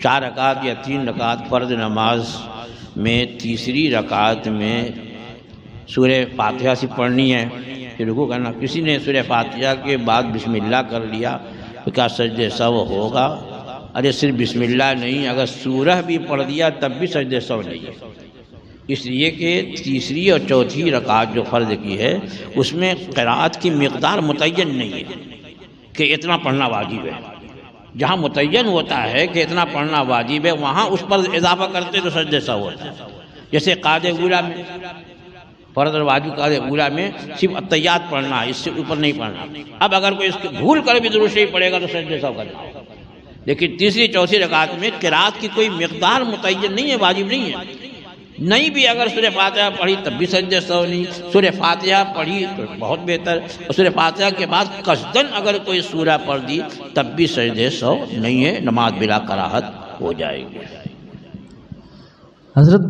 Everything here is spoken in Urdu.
4 رکعت یا 3 رکعت فرض نماز میں تیسری رکعت میں سورہ فاتحہ سے پڑھنی ہے، پھر رکوع کرنا. کسی نے سورہ فاتحہ کے بعد بسم اللہ کر لیا تو کیا سجدہ سہو ہوگا؟ ارے صرف بسم اللہ نہیں، اگر سورہ بھی پڑھ دیا تب بھی سجدہ سہو نہیں ہے، اس لیے کہ تیسری اور چوتھی رکعت جو فرض کی ہے اس میں قرأت کی مقدار متعین نہیں ہے کہ اتنا پڑھنا واجب ہے. جہاں متعین ہوتا ہے کہ اتنا پڑھنا واجب ہے وہاں اس پر اضافہ کرتے تو سجدہ سہو ہوتا ہے. جیسے قاعدہ اولیٰ میں فرض اور واجب قاعدہ اولیٰ میں صرف التحیات پڑھنا ہے، اس سے اوپر نہیں پڑھنا. اب اگر کوئی اس کے بھول کر بھی درود شریف پڑھے گا تو سجدہ سہو کرنا. لیکن تیسری چوتھی رکعت میں قرأت کی کوئی مقدار متعین نہیں ہے، واجب نہیں ہے. نہیں بھی اگر سورہ فاتحہ پڑھی تب بھی سجدہ سہو نہیں، سورہ فاتحہ پڑھی تو بہت بہتر، اور سورہ فاتحہ کے بعد قصداً اگر کوئی سورہ پڑھ دی تب بھی سجدہ سہو نہیں ہے، نماز بلا کراہت ہو جائے گی. حضرت